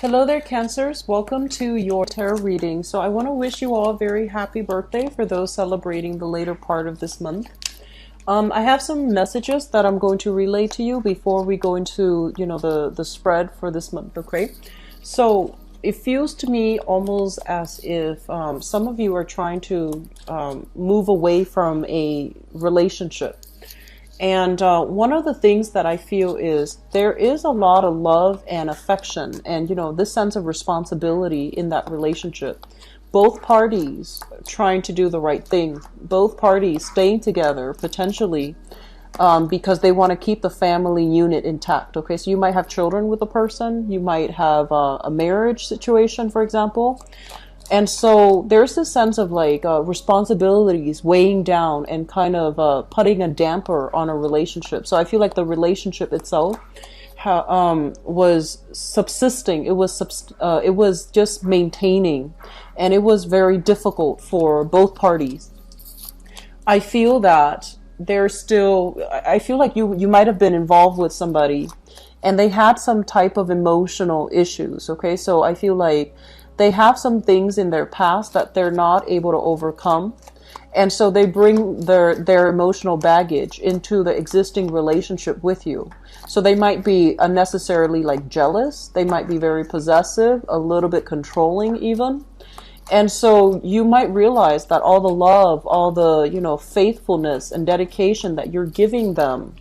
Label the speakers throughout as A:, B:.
A: Hello there, Cancers. Welcome to your tarot reading. So I want to wish you all a very happy birthday for those celebrating the later part of this month. I have some messages that I'm going to relay to you before we go into, the spread for this month, okay? So it feels to me almost as if some of you are trying to move away from a relationship. And one of the things that I feel is there is a lot of love and affection and, this sense of responsibility in that relationship. Both parties trying to do the right thing, both parties staying together potentially because they want to keep the family unit intact. Okay, so you might have children with a person, you might have a marriage situation, for example. And so there's this sense of responsibilities weighing down and kind of putting a damper on a relationship. So I feel like the relationship itself was subsisting. It was just maintaining, and it was very difficult for both parties. I feel that I feel like you might have been involved with somebody and they had some type of emotional issues. Okay, so I feel like they have some things in their past that they're not able to overcome. And so they bring their emotional baggage into the existing relationship with you. So they might be unnecessarily jealous. They might be very possessive, a little bit controlling even. And so you might realize that all the love, all the, faithfulness and dedication that you're giving them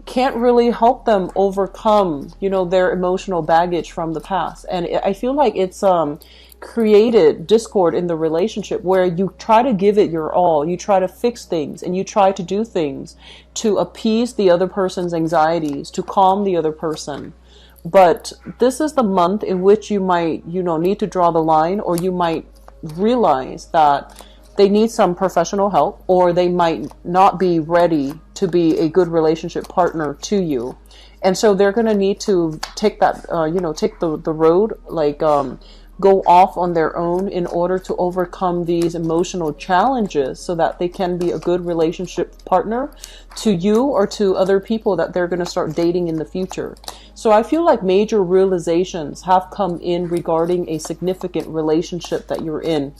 A: can't really help them overcome, their emotional baggage from the past. And I feel like it's created discord in the relationship where you try to give it your all, you try to fix things, and you try to do things to appease the other person's anxieties, to calm the other person. But this is the month in which you might, need to draw the line, or you might realize that they need some professional help, or they might not be ready to be a good relationship partner to you. And so they're going to need to take that, take the road, go off on their own in order to overcome these emotional challenges so that they can be a good relationship partner to you or to other people that they're going to start dating in the future. So I feel like major realizations have come in regarding a significant relationship that you're in.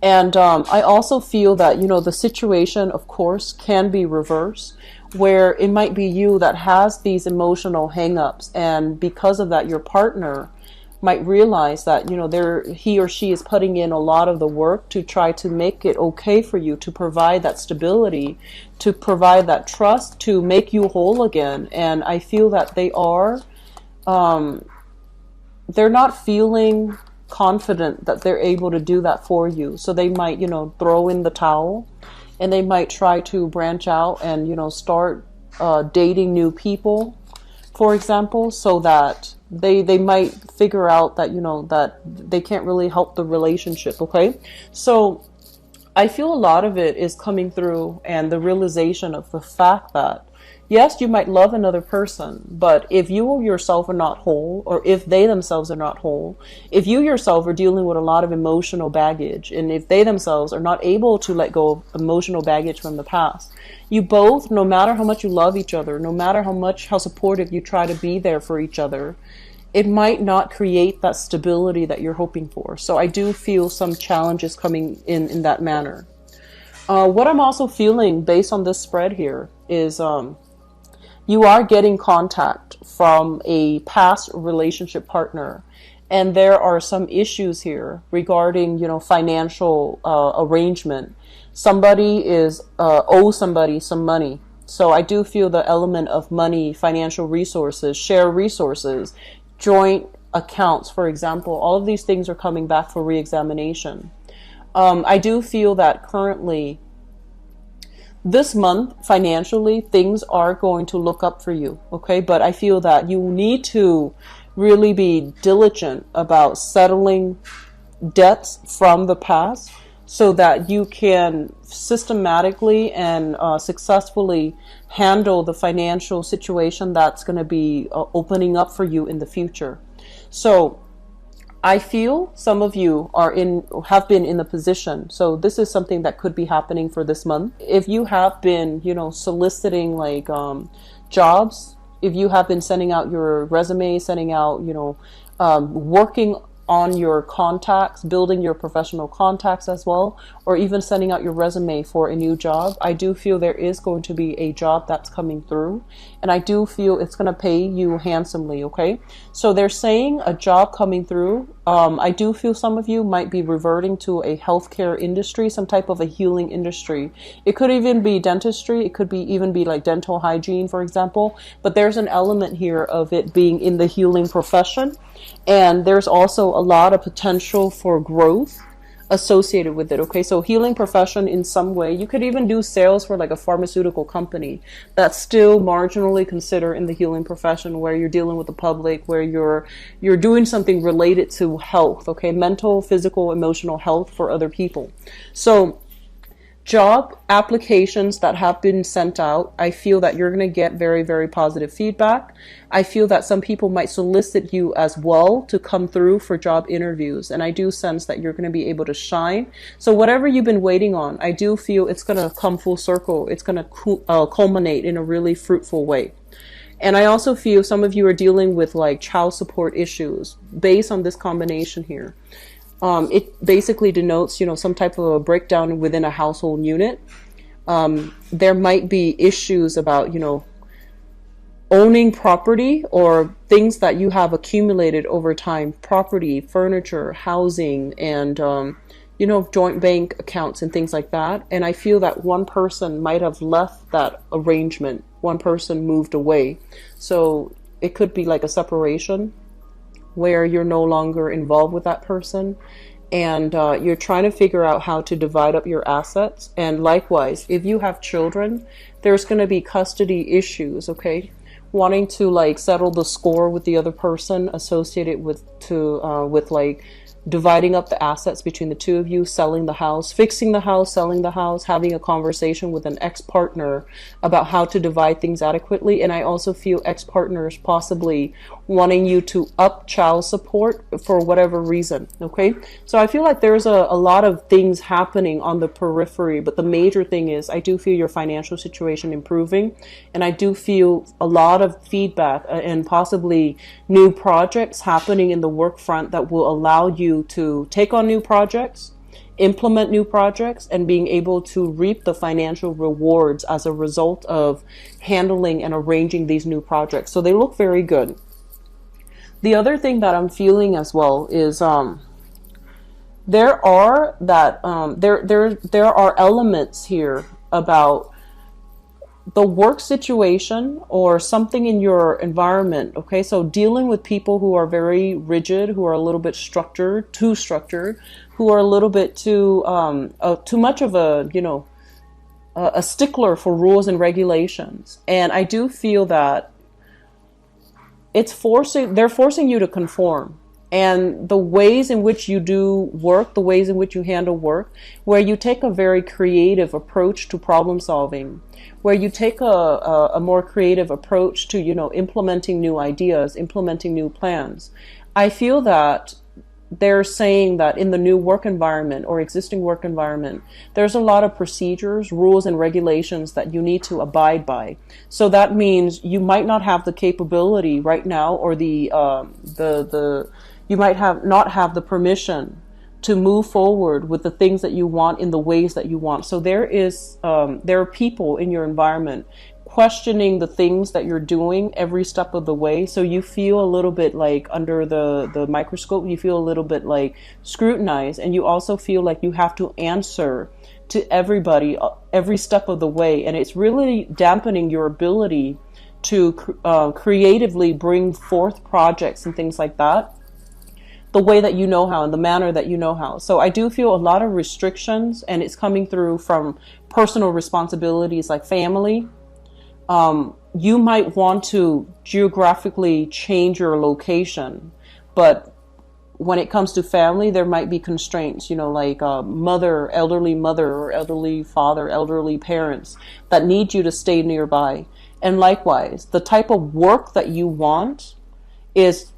A: And I also feel that, the situation, of course, can be reversed, where it might be you that has these emotional hangups. And because of that, your partner might realize that, he or she is putting in a lot of the work to try to make it okay for you, to provide that stability, to provide that trust, to make you whole again. And I feel that they're not feeling confident that they're able to do that for you. So they might, throw in the towel, and they might try to branch out and, start dating new people, for example, so that they might figure out that, that they can't really help the relationship. Okay. So I feel a lot of it is coming through, and the realization of the fact that, yes, you might love another person, but if you yourself are not whole, or if they themselves are not whole, if you yourself are dealing with a lot of emotional baggage, and if they themselves are not able to let go of emotional baggage from the past, you both, no matter how much you love each other, no matter how supportive you try to be there for each other, it might not create that stability that you're hoping for. So I do feel some challenges coming in that manner. What I'm also feeling based on this spread here is you are getting contact from a past relationship partner, and there are some issues here regarding, financial arrangement. Somebody owes somebody some money. So I do feel the element of money, financial resources, share resources, joint accounts, for example, all of these things are coming back for re-examination. I do feel that currently, this month, financially, things are going to look up for you, okay? But I feel that you need to really be diligent about settling debts from the past so that you can systematically and successfully handle the financial situation that's going to be opening up for you in the future. So I feel some of you have been in the position. So this is something that could be happening for this month. If you have been, soliciting jobs if you have been sending out your resume, sending out, working on your contacts, building your professional contacts as well, or even sending out your resume for a new job, I do feel there is going to be a job that's coming through, and I do feel it's going to pay you handsomely, okay? So they're saying a job coming through. I do feel some of you might be reverting to a healthcare industry, some type of a healing industry. It could even be dentistry. It could be even be like dental hygiene, for example, but there's an element here of it being in the healing profession. And there's also a lot of potential for growth associated with it. Okay, so healing profession in some way. You could even do sales for like a pharmaceutical company that's still marginally considered in the healing profession, where you're dealing with the public, where you're doing something related to health, okay, mental, physical, emotional health for other people. So job applications that have been sent out, I feel that you're going to get very, very positive feedback. I feel that some people might solicit you as well to come through for job interviews. And I do sense that you're going to be able to shine. So whatever you've been waiting on, I do feel it's going to come full circle. It's going to culminate in a really fruitful way. And I also feel some of you are dealing with like child support issues based on this combination here. It basically denotes, some type of a breakdown within a household unit. There might be issues about, owning property or things that you have accumulated over time, property, furniture, housing, and, joint bank accounts and things like that. And I feel that one person might have left that arrangement. One person moved away. So it could be like a separation where you're no longer involved with that person, and you're trying to figure out how to divide up your assets. And likewise, if you have children, there's going to be custody issues, okay? Wanting to like settle the score with the other person associated with like dividing up the assets between the two of you, selling the house, fixing the house, selling the house, having a conversation with an ex-partner about how to divide things adequately. And I also feel ex-partners possibly wanting you to up child support for whatever reason, okay? So I feel like there's a lot of things happening on the periphery, but the major thing is I do feel your financial situation improving, and I do feel a lot of feedback and possibly new projects happening in the work front that will allow you to take on new projects, implement new projects, and being able to reap the financial rewards as a result of handling and arranging these new projects. So they look very good. The other thing that I'm feeling as well is there are elements here about the work situation or something in your environment. Okay, so dealing with people who are very rigid, who are a little bit too structured, who are a little bit too much of a stickler for rules and regulations. And I do feel that they're forcing you to conform. And the ways in which you do work, the ways in which you handle work, where you take a very creative approach to problem solving, where you take a more creative approach to, implementing new ideas, implementing new plans. I feel that they're saying that in the new work environment or existing work environment, there's a lot of procedures, rules, and regulations that you need to abide by. So that means you might not have the capability right now, or you might not have the permission to move forward with the things that you want in the ways that you want. So there are people in your environment questioning the things that you're doing every step of the way. So you feel a little bit like under the microscope, you feel a little bit like scrutinized, and you also feel like you have to answer to everybody every step of the way. And it's really dampening your ability to creatively bring forth projects and things like that the way that you know how, in the manner that you know how. So I do feel a lot of restrictions, and it's coming through from personal responsibilities like family. You might want to geographically change your location, but when it comes to family, there might be constraints, like elderly mother or elderly father, elderly parents that need you to stay nearby. And likewise, the type of work that you want is,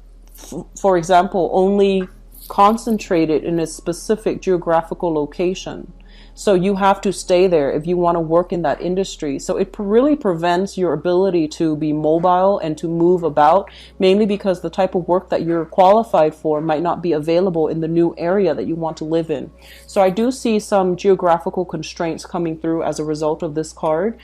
A: for example, only concentrated in a specific geographical location. So you have to stay there if you want to work in that industry. So it really prevents your ability to be mobile and to move about, mainly because the type of work that you're qualified for might not be available in the new area that you want to live in. So I do see some geographical constraints coming through as a result of this card.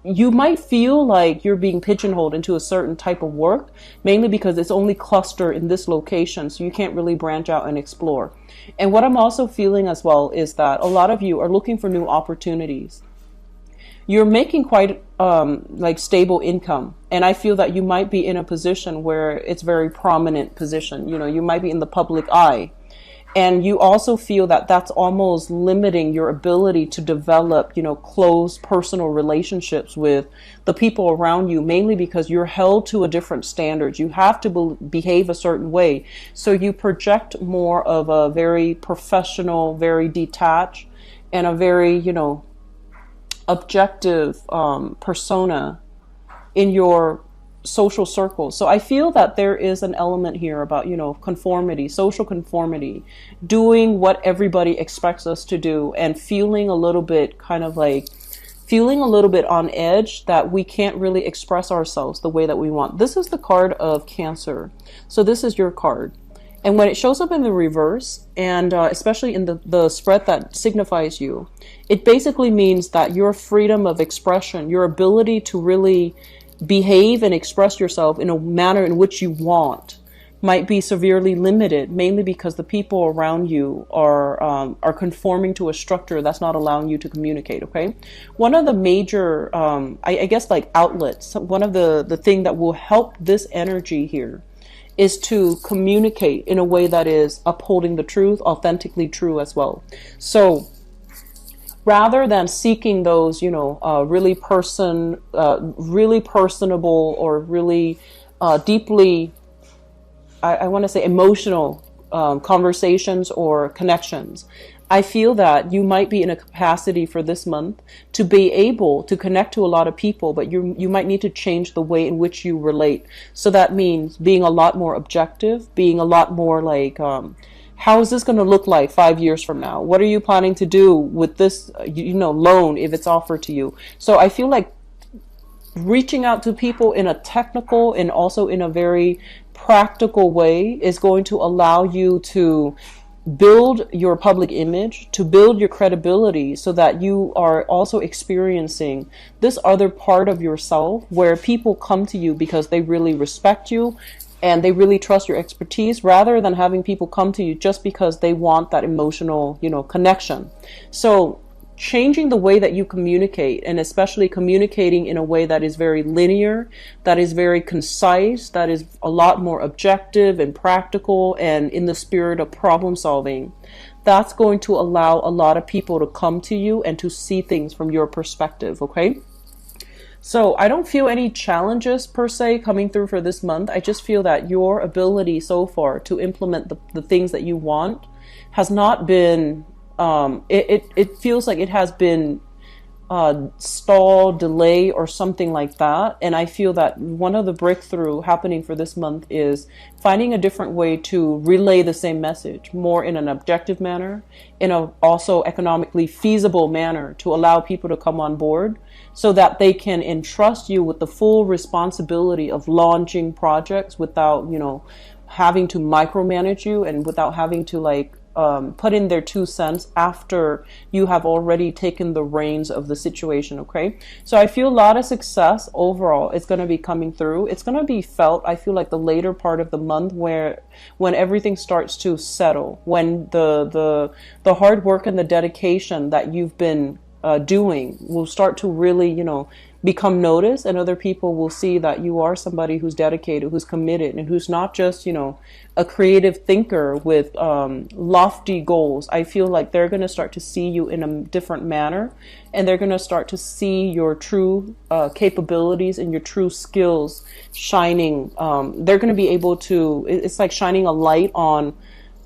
A: You might feel like you're being pigeonholed into a certain type of work, mainly because it's only clustered in this location, so you can't really branch out and explore. And what I'm also feeling as well is that a lot of you are looking for new opportunities. You're making quite like stable income, and I feel that you might be in a position where it's very prominent position. You know, you might be in the public eye. And you also feel that that's almost limiting your ability to develop, you know, close personal relationships with the people around you, mainly because you're held to a different standard. You have to behave a certain way. So you project more of a very professional, very detached, and a very, you know, objective persona in your social circles. So I feel that there is an element here about, you know, conformity, social conformity, doing what everybody expects us to do, and feeling a little bit kind of like feeling a little bit on edge that we can't really express ourselves the way that we want. This is the card of Cancer. So this is your card. And when it shows up in the reverse, and especially in the spread that signifies you, it basically means that your freedom of expression, your ability to really behave and express yourself in a manner in which you want, might be severely limited, mainly because the people around you are conforming to a structure that's not allowing you to communicate. Okay, one of the major I guess like outlets, one of the thing that will help this energy here is to communicate in a way that is upholding the truth, authentically true as well. So rather than seeking those, you know, really personable or really deeply, I want to say emotional conversations or connections, I feel that you might be in a capacity for this month to be able to connect to a lot of people, but you might need to change the way in which you relate. So that means being a lot more objective, being a lot more like, how is this going to look like 5 years from now? What are you planning to do with this, you know, loan if it's offered to you? So I feel like reaching out to people in a technical and also in a very practical way is going to allow you to build your public image, to build your credibility, so that you are also experiencing this other part of yourself where people come to you because they really respect you and they really trust your expertise, rather than having people come to you just because they want that emotional, you know, connection. So changing the way that you communicate, and especially communicating in a way that is very linear, that is very concise, that is a lot more objective and practical and in the spirit of problem solving, that's going to allow a lot of people to come to you and to see things from your perspective. Okay, so I don't feel any challenges per se coming through for this month. I just feel that your ability so far to implement the things that you want has not been it feels like it has been stall, delay, or something like that. And I feel that one of the breakthrough happening for this month is finding a different way to relay the same message, more in an objective manner, in a also economically feasible manner, to allow people to come on board so that they can entrust you with the full responsibility of launching projects without, you know, having to micromanage you, and without having to like put in their 2 cents after you have already taken the reins of the situation. Okay, so I feel a lot of success overall. It's going to be coming through. It's going to be felt, I feel like, the later part of the month, when everything starts to settle, when the hard work and the dedication that you've been doing will start to really, you know, become noticed, and other people will see that you are somebody who's dedicated, who's committed, and who's not just, you know, a creative thinker with lofty goals. I feel like they're going to start to see you in a different manner, and they're going to start to see your true capabilities and your true skills shining. They're going to be able to, it's like shining a light on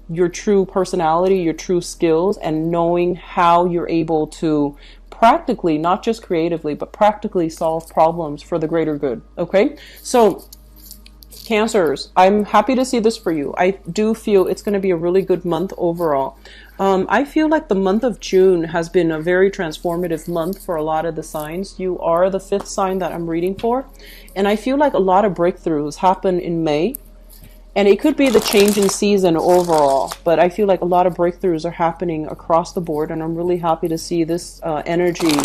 A: your true personality, your true skills, and knowing how you're able to practically, not just creatively, but practically solve problems for the greater good. Okay, so Cancers, I'm happy to see this for you. I do feel it's going to be a really good month overall. I feel like the month of June has been a very transformative month for a lot of the signs. You are the fifth sign that I'm reading for. And I feel like a lot of breakthroughs happen in May. And it could be the change in season overall. But I feel like a lot of breakthroughs are happening across the board. And I'm really happy to see this energy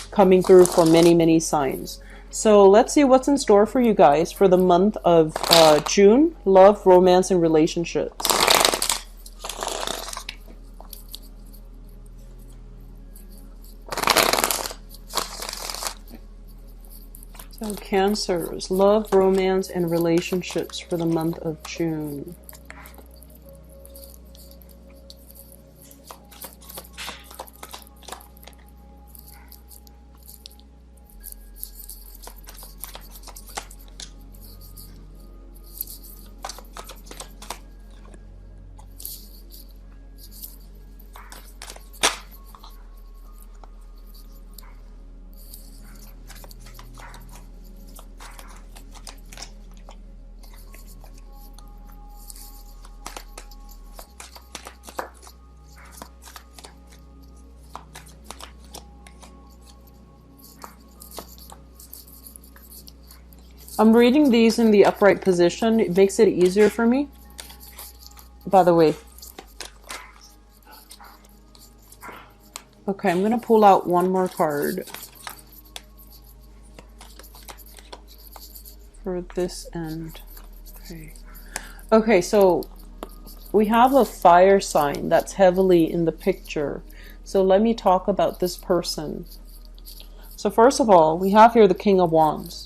A: coming through for many, many signs. So let's see what's in store for you guys for the month of June. Love, romance, and relationships. So Cancers, love, romance, and relationships for the month of June. I'm reading these in the upright position. It makes it easier for me. By the way. Okay, I'm going to pull out one more card for this end. Okay. Okay, so we have a fire sign that's heavily in the picture. So let me talk about this person. So first of all, we have here the King of Wands.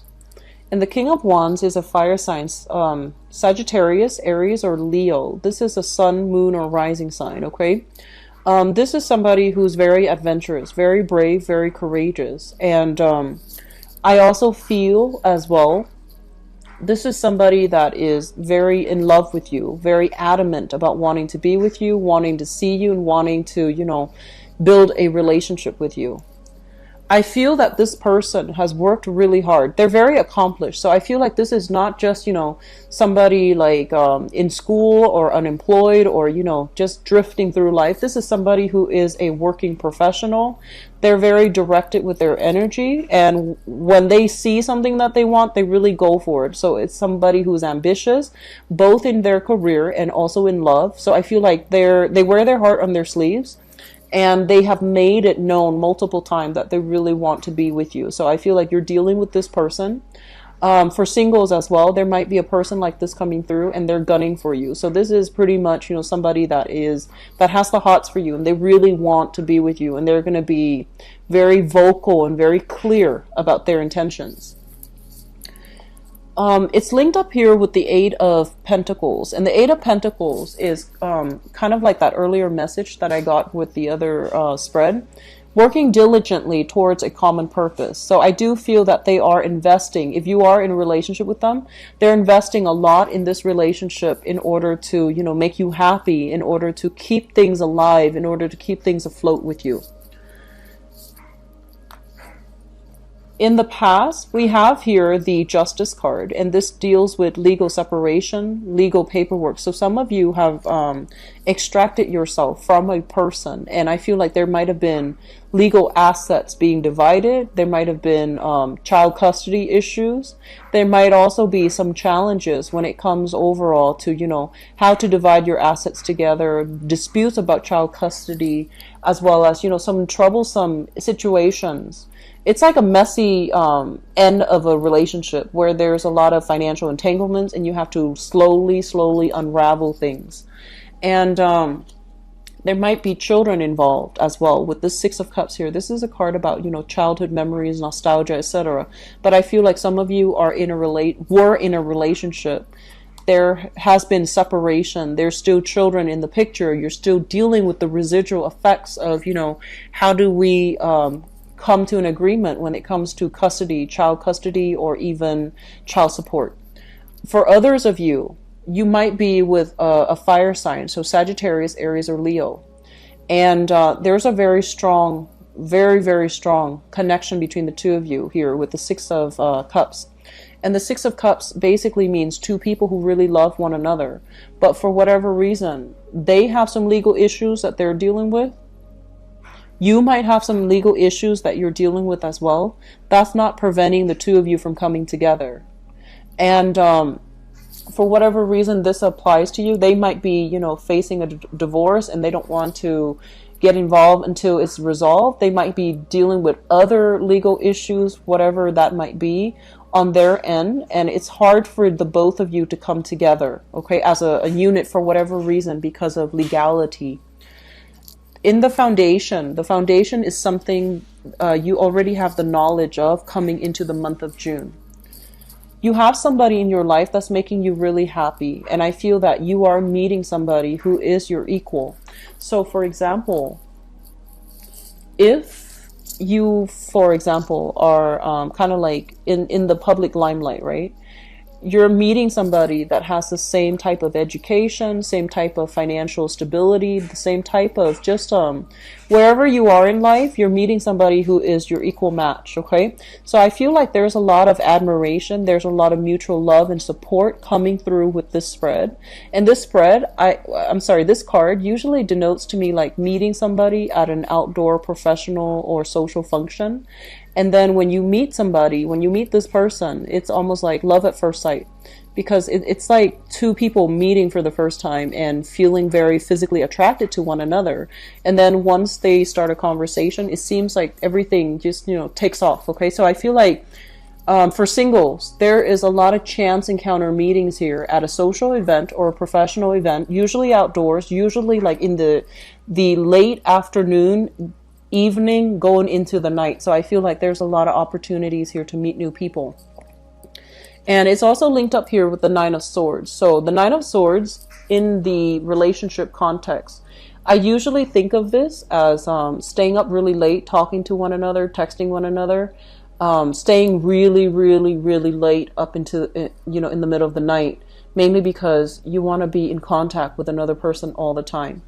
A: And the King of Wands is a fire sign, Sagittarius, Aries, or Leo. This is a sun, moon, or rising sign, okay? This is somebody who's very adventurous, very brave, very courageous. And I also feel as well, this is somebody that is very in love with you, very adamant about wanting to be with you, wanting to see you, and wanting to, you know, build a relationship with you. I feel that this person has worked really hard. They're very accomplished. So I feel like this is not just, you know, somebody like in school or unemployed or, you know, just drifting through life. This is somebody who is a working professional. They're very directed with their energy. And when they see something that they want, they really go for it. So it's somebody who's ambitious, both in their career and also in love. So I feel like they wear their heart on their sleeves. And they have made it known multiple times that they really want to be with you. So I feel like you're dealing with this person. For singles as well, there might be a person like this coming through and they're gunning for you. So this is pretty much, you know, somebody that has the hots for you and they really want to be with you. And they're going to be very vocal and very clear about their intentions. It's linked up here with the Eight of Pentacles. And the Eight of Pentacles is kind of like that earlier message that I got with the other spread. Working diligently towards a common purpose. So I do feel that they are investing. If you are in a relationship with them, they're investing a lot in this relationship in order to, you know, make you happy, in order to keep things alive, in order to keep things afloat with you. In the past, we have here the Justice card, and this deals with legal separation, legal paperwork. So some of you have extracted yourself from a person, and I feel like there might have been legal assets being divided. There might have been child custody issues. There might also be some challenges when it comes overall to, you know, how to divide your assets together, disputes about child custody, as well as, you know, some troublesome situations. It's like a messy end of a relationship where there's a lot of financial entanglements and you have to slowly unravel things. And there might be children involved as well with the Six of Cups here. This is a card about, you know, childhood memories, nostalgia, etc. But I feel like some of you were in a relationship. There has been separation. There's still children in the picture. You're still dealing with the residual effects of, you know, how do we come to an agreement when it comes to custody, child custody, or even child support. For others of you, you might be with a fire sign, so Sagittarius, Aries, or Leo. And there's a very strong, very strong connection between the two of you here with the Six of Cups. And the Six of Cups basically means two people who really love one another. But for whatever reason, they have some legal issues that they're dealing with. You might have some legal issues that you're dealing with as well. That's not preventing the two of you from coming together. And for whatever reason this applies to you, they might be, you know, facing a divorce and they don't want to get involved until it's resolved. They might be dealing with other legal issues, whatever that might be, on their end, and it's hard for the both of you to come together, okay, as a unit for whatever reason because of legality. In the foundation is something you already have the knowledge of coming into the month of June. You have somebody in your life that's making you really happy, and I feel that you are meeting somebody who is your equal. So for example, if you, for example, are kind of like in the public limelight, right? You're meeting somebody that has the same type of education, same type of financial stability, the same type of just wherever you are in life, you're meeting somebody who is your equal match, okay? So I feel like there's a lot of admiration, there's a lot of mutual love and support coming through with this spread. And this spread, this card usually denotes to me like meeting somebody at an outdoor professional or social function. And then when you meet somebody, when you meet this person, it's almost like love at first sight, because it's like two people meeting for the first time and feeling very physically attracted to one another. And then once they start a conversation, it seems like everything just, you know, takes off. Okay, so I feel like for singles, there is a lot of chance encounter meetings here at a social event or a professional event, usually outdoors, usually like in the late afternoon, evening, going into the night. So I feel like there's a lot of opportunities here to meet new people. And it's also linked up here with the Nine of Swords. So the Nine of Swords in the relationship context, I usually think of this as staying up really late, talking to one another, texting one another, staying really, really, really late up into, you know, in the middle of the night, mainly because you want to be in contact with another person all the time.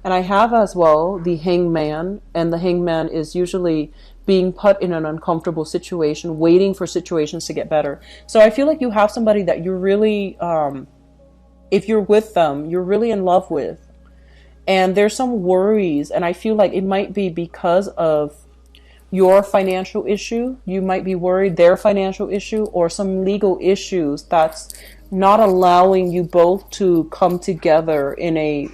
A: And I have as well the Hangman, and the Hangman is usually being put in an uncomfortable situation, waiting for situations to get better. So I feel like you have somebody that you're really, if you're with them, you're really in love with. And there's some worries, and I feel like it might be because of your financial issue. You might be worried their financial issue or some legal issues that's not allowing you both to come together in a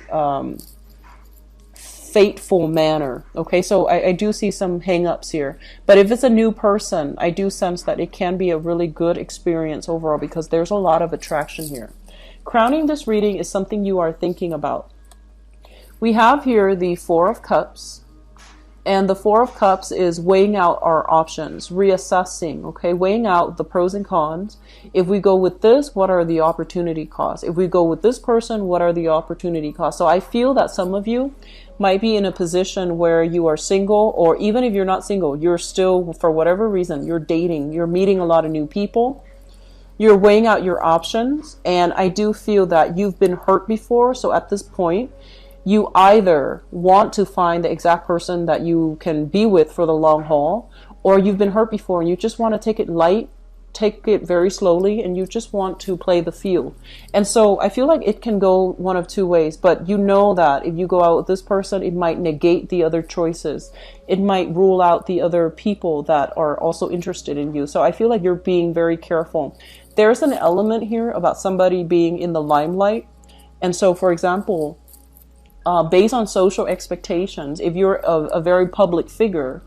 A: fateful manner. Okay, so I do see some hang-ups here, but if it's a new person, I do sense that it can be a really good experience overall because there's a lot of attraction here. Crowning this reading is something you are thinking about. We have here the Four of Cups, and the Four of Cups is weighing out our options, reassessing, okay, weighing out the pros and cons. If we go with this, what are the opportunity costs? If we go with this person, what are the opportunity costs? So I feel that some of you might be in a position where you are single, or even if you're not single, you're still, for whatever reason, you're dating, you're meeting a lot of new people, you're weighing out your options, and I do feel that you've been hurt before. So at this point, you either want to find the exact person that you can be with for the long haul, or you've been hurt before and you just want to take it light, take it very slowly, and you just want to play the field. And so I feel like it can go one of two ways, but you know that if you go out with this person, it might negate the other choices. It might rule out the other people that are also interested in you. So I feel like you're being very careful. There's an element here about somebody being in the limelight. And so, for example, based on social expectations, if you're a very public figure,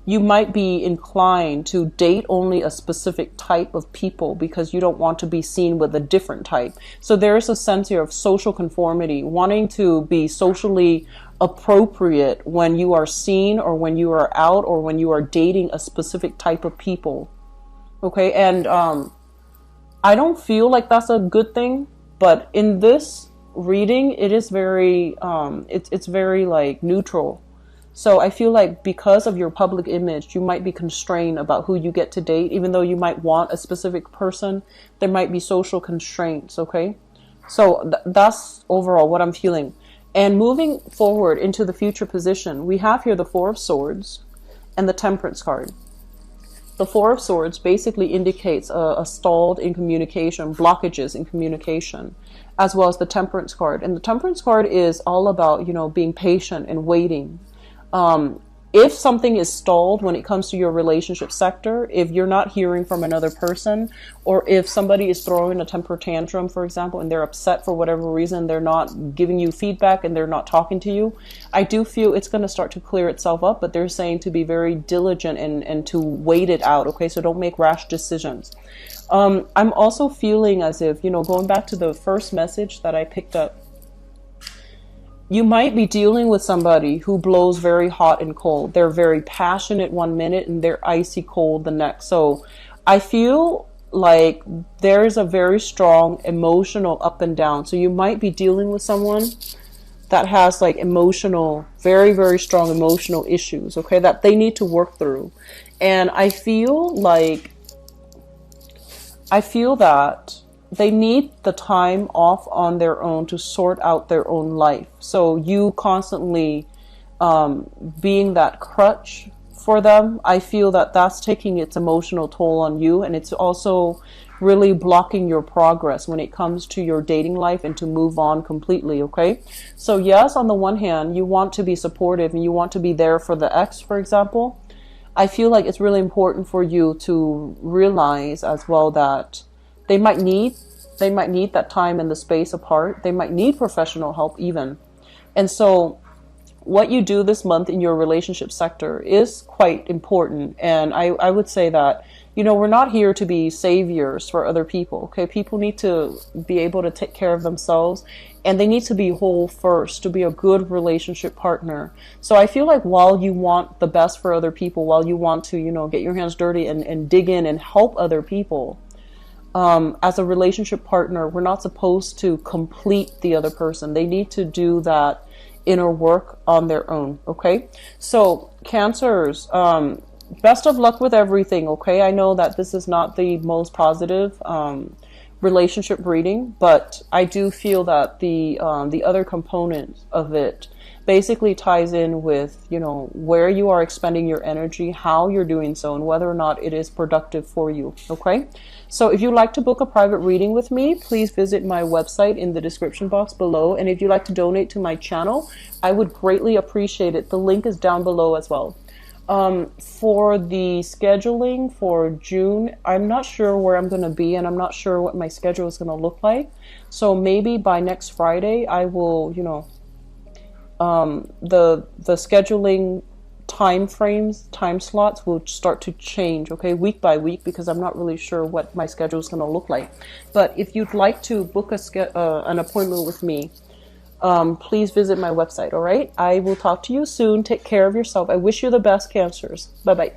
A: you might be inclined to date only a specific type of people because you don't want to be seen with a different type. So there is a sense here of social conformity, wanting to be socially appropriate when you are seen or when you are out or when you are dating a specific type of people. Okay, and I don't feel like that's a good thing, but in this reading, it is very, it's very like neutral. So I feel like because of your public image, you might be constrained about who you get to date. Even though you might want a specific person, there might be social constraints, okay? So that's overall what I'm feeling. And moving forward into the future position, we have here the Four of Swords and the Temperance card. The Four of Swords basically indicates a stalled in communication, blockages in communication, as well as the Temperance card. And the Temperance card is all about, you know, being patient and waiting. If something is stalled when it comes to your relationship sector, if you're not hearing from another person, or if somebody is throwing a temper tantrum, for example, and they're upset for whatever reason, they're not giving you feedback and they're not talking to you, I do feel it's going to start to clear itself up, but they're saying to be very diligent and to wait it out, okay? So don't make rash decisions. I'm also feeling as if, you know, going back to the first message that I picked up, you might be dealing with somebody who blows very hot and cold. They're very passionate one minute and they're icy cold the next. So I feel like there's a very strong emotional up and down. So you might be dealing with someone that has like emotional, very, very strong emotional issues, okay, that they need to work through. And I feel that they need the time off on their own to sort out their own life. So you constantly being that crutch for them, I feel that that's taking its emotional toll on you, and it's also really blocking your progress when it comes to your dating life and to move on completely, okay? So yes, on the one hand, you want to be supportive and you want to be there for the ex, for example. I feel like it's really important for you to realize as well that they might need that time and the space apart. They might need professional help even. And so what you do this month in your relationship sector is quite important. And I would say that, you know, we're not here to be saviors for other people, okay? People need to be able to take care of themselves, and they need to be whole first to be a good relationship partner. So I feel like while you want the best for other people, while you want to, you know, get your hands dirty and dig in and help other people, as a relationship partner, we're not supposed to complete the other person. They need to do that inner work on their own, okay? So Cancers, best of luck with everything, okay? I know that this is not the most positive relationship reading, but I do feel that the other component of it basically ties in with, you know, where you are expending your energy, how you're doing so, and whether or not it is productive for you, okay? So if you'd like to book a private reading with me, please visit my website in the description box below. And if you'd like to donate to my channel, I would greatly appreciate it. The link is down below as well. For the scheduling for June, I'm not sure where I'm going to be, and I'm not sure what my schedule is going to look like. So maybe by next Friday, I will, you know, the scheduling time frames, time slots will start to change, okay, week by week, because I'm not really sure what my schedule is going to look like. But if you'd like to book an appointment with me, please visit my website, all right? I will talk to you soon. Take care of yourself. I wish you the best, Cancers. Bye-bye.